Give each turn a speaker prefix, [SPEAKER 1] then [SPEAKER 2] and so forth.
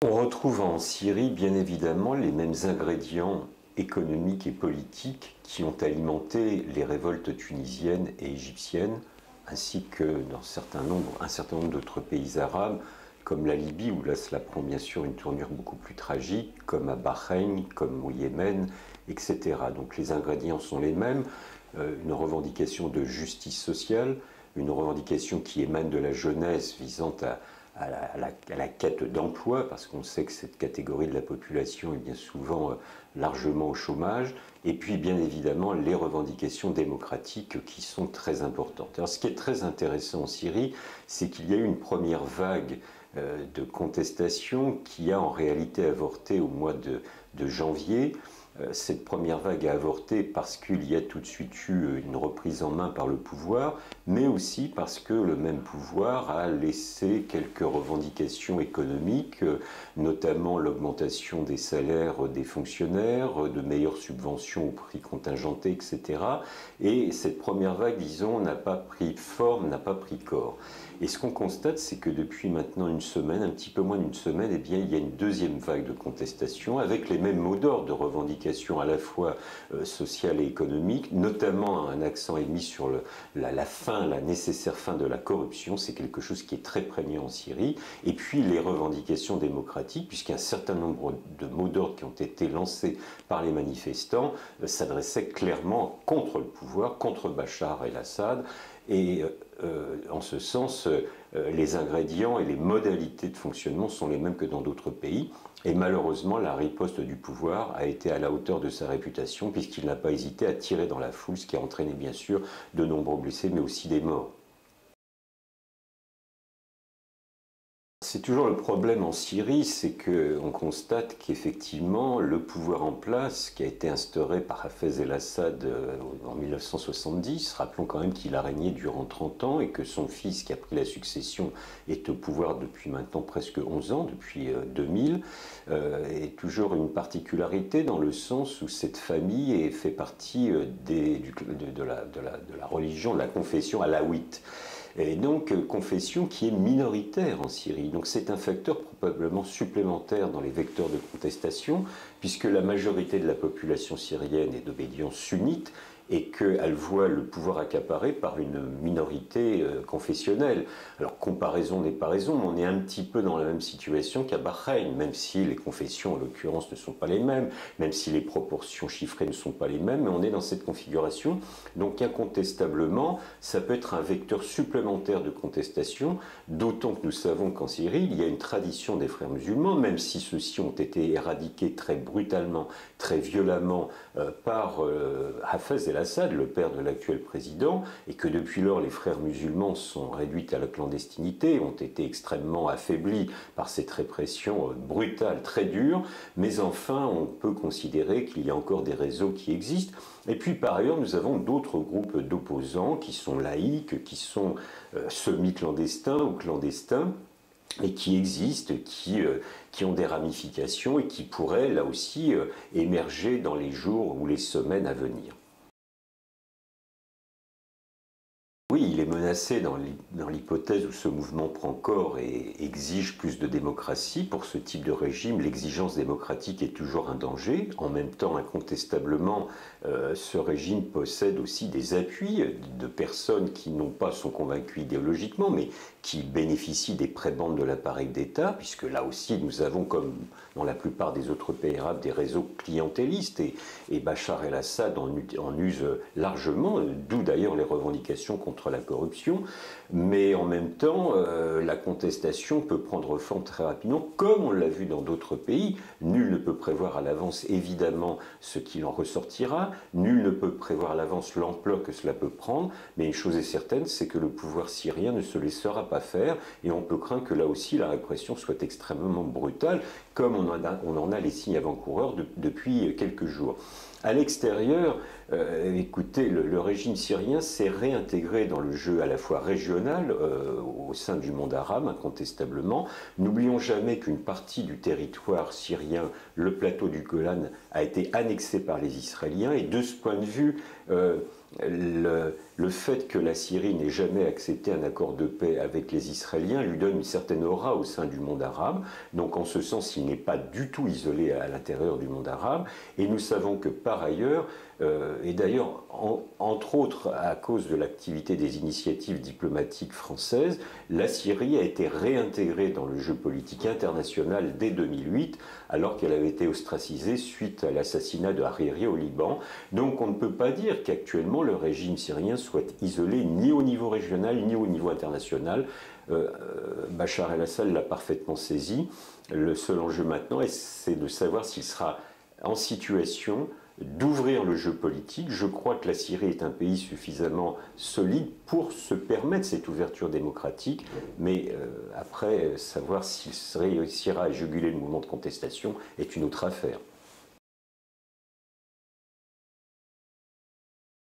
[SPEAKER 1] On retrouve en Syrie, bien évidemment, les mêmes ingrédients économiques et politiques qui ont alimenté les révoltes tunisiennes et égyptiennes, ainsi que dans un certain nombre d'autres pays arabes, comme la Libye, où là cela prend bien sûr une tournure beaucoup plus tragique, comme à Bahreïn, comme au Yémen, etc. Donc les ingrédients sont les mêmes, une revendication de justice sociale, une revendication qui émane de la jeunesse visant à la quête d'emploi, parce qu'on sait que cette catégorie de la population est bien souvent largement au chômage, et puis bien évidemment les revendications démocratiques qui sont très importantes. Alors ce qui est très intéressant en Syrie, c'est qu'il y a eu une première vague de contestation qui a en réalité avorté au mois de janvier. Cette première vague a avorté parce qu'il y a tout de suite eu une reprise en main par le pouvoir, mais aussi parce que le même pouvoir a laissé quelques revendications économiques, notamment l'augmentation des salaires des fonctionnaires, de meilleures subventions au prix contingenté, etc. Et cette première vague, disons, n'a pas pris forme, n'a pas pris corps. Et ce qu'on constate, c'est que depuis maintenant une semaine, un petit peu moins d'une semaine, eh bien, il y a une deuxième vague de contestation avec les mêmes mots d'ordre de revendications à la fois sociales et économiques, notamment un accent est mis sur la fin, la nécessaire fin de la corruption, c'est quelque chose qui est très prégnant en Syrie, et puis les revendications démocratiques, puisqu'un certain nombre de mots d'ordre qui ont été lancés par les manifestants s'adressaient clairement contre le pouvoir, contre Bachar el-Assad, et en ce sens, les ingrédients et les modalités de fonctionnement sont les mêmes que dans d'autres pays. Et malheureusement, la riposte du pouvoir a été à la hauteur de sa réputation, puisqu'il n'a pas hésité à tirer dans la foule, ce qui a entraîné bien sûr de nombreux blessés, mais aussi des morts. C'est toujours le problème en Syrie, c'est qu'on constate qu'effectivement le pouvoir en place, qui a été instauré par Hafez el-Assad en 1970, rappelons quand même qu'il a régné durant 30 ans et que son fils qui a pris la succession est au pouvoir depuis maintenant presque 11 ans, depuis 2000, est toujours une particularité dans le sens où cette famille fait partie de la religion, de la confession alaouite. Et donc, confession qui est minoritaire en Syrie. Donc c'est un facteur probablement supplémentaire dans les vecteurs de contestation, puisque la majorité de la population syrienne est d'obédience sunnite, et qu'elle voit le pouvoir accaparé par une minorité confessionnelle. Alors, comparaison n'est pas raison, mais on est un petit peu dans la même situation qu'à Bahreïn, même si les confessions, en l'occurrence, ne sont pas les mêmes, même si les proportions chiffrées ne sont pas les mêmes, mais on est dans cette configuration. Donc, incontestablement, ça peut être un vecteur supplémentaire de contestation, d'autant que nous savons qu'en Syrie, il y a une tradition des frères musulmans, même si ceux-ci ont été éradiqués très brutalement, très violemment par Hafez el-Assad, le père de l'actuel président, et que depuis lors les frères musulmans sont réduits à la clandestinité, ont été extrêmement affaiblis par cette répression brutale, très dure, mais enfin on peut considérer qu'il y a encore des réseaux qui existent. Et puis par ailleurs nous avons d'autres groupes d'opposants qui sont laïcs, qui sont semi-clandestins ou clandestins, et qui existent, qui ont des ramifications et qui pourraient là aussi émerger dans les jours ou les semaines à venir. Oui, il est menacé dans l'hypothèse où ce mouvement prend corps et exige plus de démocratie. Pour ce type de régime, l'exigence démocratique est toujours un danger. En même temps, incontestablement, ce régime possède aussi des appuis de personnes qui non pas sont convaincues idéologiquement, mais qui bénéficient des prébendes de l'appareil d'État, puisque là aussi nous avons, comme dans la plupart des autres pays arabes, des réseaux clientélistes, et Bachar el-Assad en use largement, d'où d'ailleurs les revendications contre la corruption, mais en même temps, la contestation peut prendre forme très rapidement, comme on l'a vu dans d'autres pays. Nul ne peut prévoir à l'avance, évidemment, ce qu'il en ressortira, nul ne peut prévoir à l'avance l'ampleur que cela peut prendre, mais une chose est certaine, c'est que le pouvoir syrien ne se laissera pas faire, et on peut craindre que là aussi la répression soit extrêmement brutale, comme on en a les signes avant-coureurs depuis quelques jours. À l'extérieur, écoutez, le régime syrien s'est réintégré dans le jeu à la fois régional, au sein du monde arabe, incontestablement. N'oublions jamais qu'une partie du territoire syrien, le plateau du Golan, a été annexé par les Israéliens, et de ce point de vue, le fait que la Syrie n'ait jamais accepté un accord de paix avec les Israéliens lui donne une certaine aura au sein du monde arabe. Donc en ce sens, il n'est pas du tout isolé à l'intérieur du monde arabe. Et nous savons que par ailleurs, et d'ailleurs entre autres à cause de l'activité des initiatives diplomatiques françaises, la Syrie a été réintégrée dans le jeu politique international dès 2008, alors qu'elle avait été ostracisée suite à l'assassinat de Hariri au Liban. Donc on ne peut pas dire qu'actuellement le régime syrien soit isolé ni au niveau régional ni au niveau international. Bachar el-Assad l'a parfaitement saisi. Le seul enjeu maintenant, c'est de savoir s'il sera en situation d'ouvrir le jeu politique. Je crois que la Syrie est un pays suffisamment solide pour se permettre cette ouverture démocratique, mais après, savoir s'il réussira à juguler le mouvement de contestation est une autre affaire.